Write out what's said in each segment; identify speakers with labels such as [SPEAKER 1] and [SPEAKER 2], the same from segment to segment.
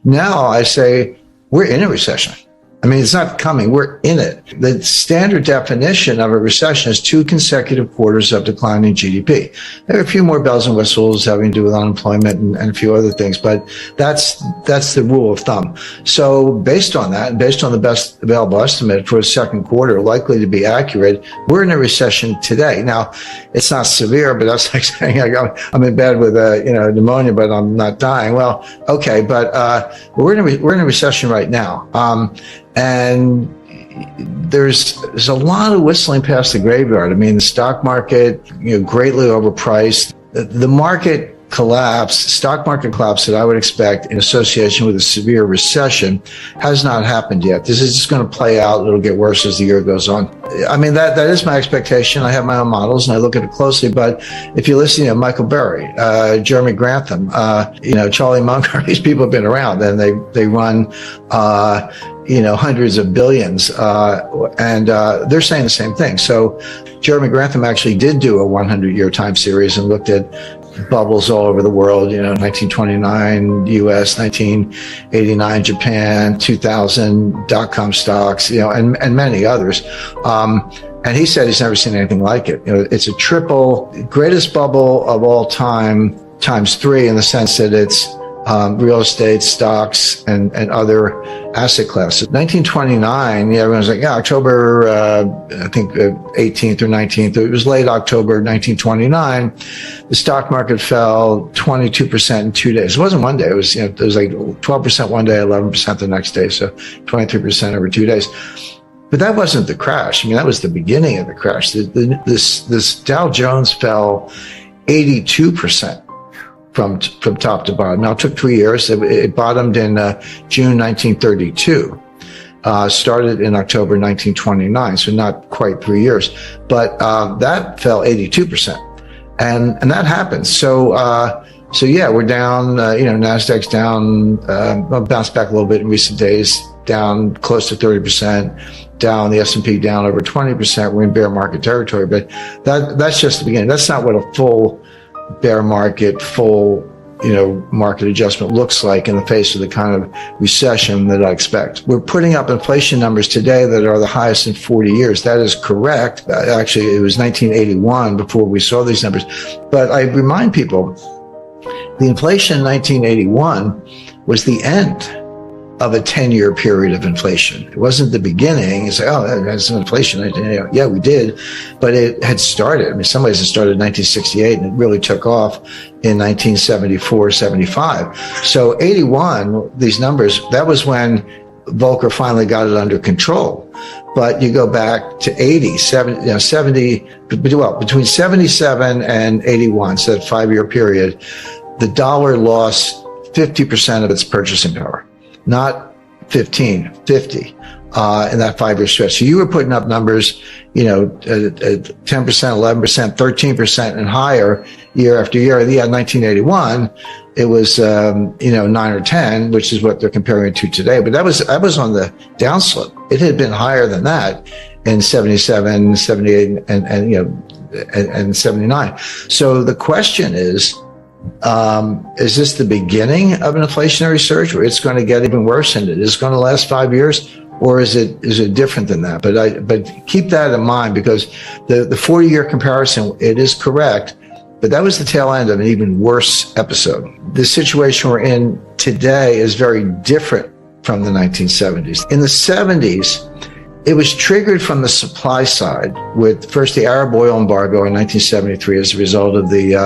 [SPEAKER 1] Now I say we're in a recession. I mean, it's not coming. We're in it. The standard definition of a recession is 2 consecutive quarters of declining GDP. There are a few more bells and whistles having to do with unemployment and a few other things, but that's the rule of thumb. So based on that, based on the best available estimate for the second quarter, likely to be accurate, we're in a recession today. Now, it's not severe, but that's like saying I'm in bed with pneumonia, but I'm not dying. Well, okay, but we're in a recession right now. And there's a lot of whistling past the graveyard. I mean, the stock market, greatly overpriced. The market collapse, stock market collapse that I would expect in association with a severe recession has not happened yet. This is just going to play out. It'll get worse as the year goes on. I mean, that is my expectation. I have my own models and I look at it closely. But if you listen to Michael Burry, Jeremy Grantham, Charlie Munger, these people have been around and they run hundreds of billions, and they're saying the same thing. So Jeremy Grantham actually did do a 100-year time series and looked at bubbles all over the world, 1929 US, 1989 Japan, 2000 dot-com stocks, and many others. And he said he's never seen anything like it. It's a triple greatest bubble of all time times 3 in the sense that it's real estate, stocks, and other asset classes. 1929, everyone's like, October, I think 18th or 19th. It was late October 1929. The stock market fell 22% in 2 days. It wasn't one day. It was like 12% one day, 11% the next day. So 23% over 2 days. But that wasn't the crash. I mean, that was the beginning of the crash. This Dow Jones fell 82%. From top to bottom. Now, it took 3 years. It bottomed in June 1932, started in October 1929, so not quite 3 years. But that fell 82%. And that happens. So yeah, we're down, NASDAQ's down, bounced back a little bit in recent days, down close to 30%, down, the S&P down over 20%. We're in bear market territory, but that's just the beginning. That's not what a full bear market, full, market adjustment looks like in the face of the kind of recession that I expect. We're putting up inflation numbers today that are the highest in 40 years. That is correct. Actually, it was 1981 before we saw these numbers. But I remind people, the inflation in 1981 was the end of a 10-year period of inflation. It wasn't the beginning. You say, there's some inflation. Yeah, we did, but it had started. I mean, some ways it started in 1968 and it really took off in 1974, 75. So 81, these numbers, that was when Volcker finally got it under control. But you go back to 70, between 77 and 81, so that 5-year period, the dollar lost 50% of its purchasing power. Not 15, 50 in that 5-year stretch. So you were putting up numbers, 10%, 11%, 13% and higher year after year. Yeah, 1981, it was, 9 or 10, which is what they're comparing it to today. But that was on the downslope. It had been higher than that in 77, 78, and 79. So the question is this the beginning of an inflationary surge where it's going to get even worse and it is going to last 5 years, or is it different than that? But keep that in mind, because the 40-year comparison, it is correct, but that was the tail end of an even worse episode. The situation we're in today is very different from the 1970s. In the 70s, it was triggered from the supply side with first the Arab oil embargo in 1973 as a result of the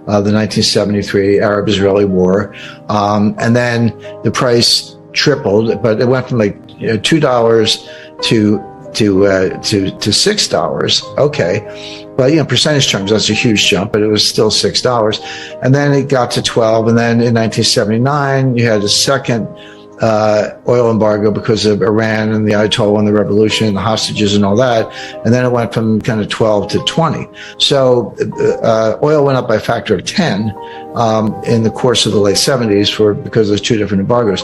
[SPEAKER 1] 1973 Arab-Israeli war. And then the price tripled, but it went from like $2 to $6. Okay. But, percentage terms, that's a huge jump, but it was still $6. And then it got to 12. And then in 1979, you had a second oil embargo because of Iran and the Ayatollah and the revolution and the hostages and all that. And then it went from kind of 12 to 20. So oil went up by a factor of 10. in the course of the late 70s because there's two different embargoes.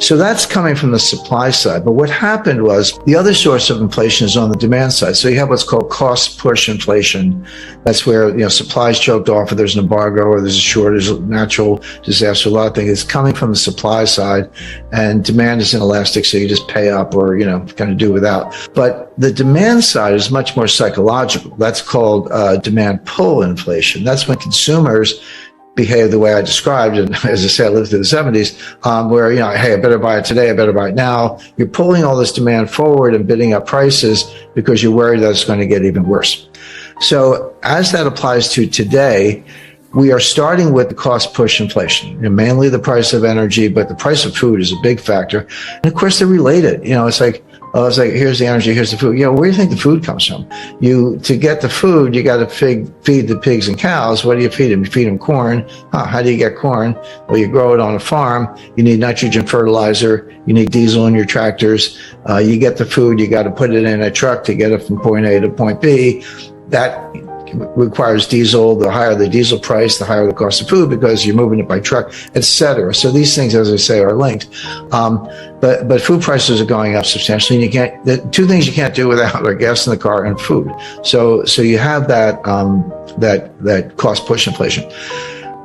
[SPEAKER 1] So that's coming from the supply side. But what happened was the other source of inflation is on the demand side. So you have what's called cost push inflation. That's where, supplies choked off, or there's an embargo, or there's a shortage, natural disaster, a lot of things. It's coming from the supply side, and demand is inelastic, so you just pay up or, kind of do without. But the demand side is much more psychological. That's called demand pull inflation. That's when consumers behave the way I described, and as I say, I lived through the 70s, where, hey, I better buy it today, I better buy it now. You're pulling all this demand forward and bidding up prices because you're worried that it's going to get even worse. So as that applies to today, we are starting with the cost push inflation, mainly the price of energy, but the price of food is a big factor. And of course, they're related. It's like, here's the energy, here's the food. Where do you think the food comes from? To get the food, you got to feed the pigs and cows. What do you feed them? You feed them corn. How do you get corn? Well, you grow it on a farm. You need nitrogen fertilizer. You need diesel in your tractors. You get the food. You got to put it in a truck to get it from point A to point B. That requires diesel. The higher the diesel price, the higher the cost of food because you're moving it by truck, etc. So these things, as I say, are linked. But food prices are going up substantially, and the two things you can't do without are gas in the car and food. So you have that cost push inflation.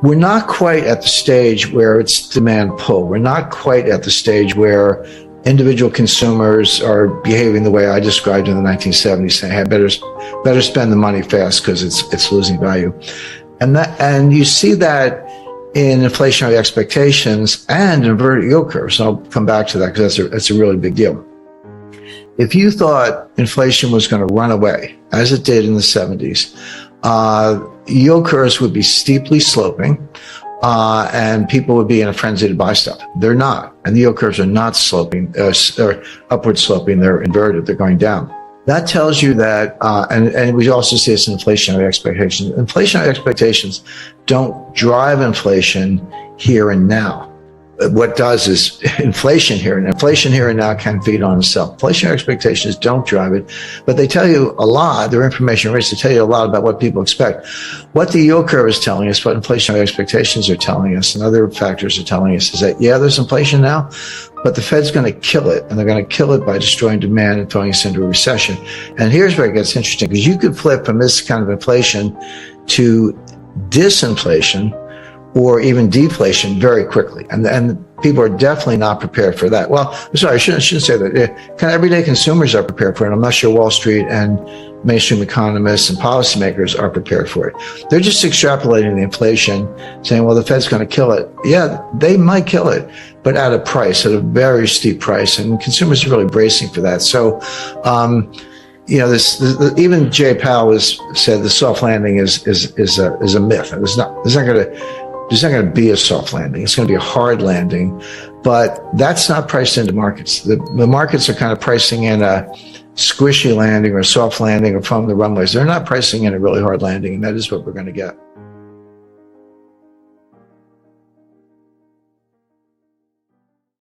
[SPEAKER 1] We're not quite at the stage where it's demand pull. We're not quite at the stage where individual consumers are behaving the way I described in the 1970s, saying, "Hey, better spend the money fast because it's losing value," and you see that in inflationary expectations and inverted yield curves. And I'll come back to that because that's a really big deal. If you thought inflation was going to run away, as it did in the 70s, yield curves would be steeply sloping. And people would be in a frenzy to buy stuff. They're not. And the yield curves are not sloping, or upward sloping. They're inverted. They're going down. That tells you that, and we also see this in inflationary expectations. Inflationary expectations don't drive inflation here and now. What does is inflation here and now can feed on itself. Inflationary expectations don't drive it, but they tell you a lot. They're information rich to tell you a lot about what people expect. What the yield curve is telling us, what inflationary expectations are telling us, and other factors are telling us is that, there's inflation now, but the Fed's going to kill it, and they're going to kill it by destroying demand and throwing us into a recession. And here's where it gets interesting, because you could flip from this kind of inflation to disinflation or even deflation very quickly. And people are definitely not prepared for that. Well, I'm sorry, I shouldn't say that. Kind of everyday consumers are prepared for it. I'm not sure Wall Street and mainstream economists and policymakers are prepared for it. They're just extrapolating the inflation, saying, well, the Fed's going to kill it. Yeah, they might kill it, but at a price, at a very steep price. And consumers are really bracing for that. So, even Jay Powell said the soft landing is a myth. There's not going to be a soft landing. It's going to be a hard landing, but that's not priced into markets. The markets are kind of pricing in a squishy landing or a soft landing or from the runways. They're not pricing in a really hard landing, and that is what we're going to get.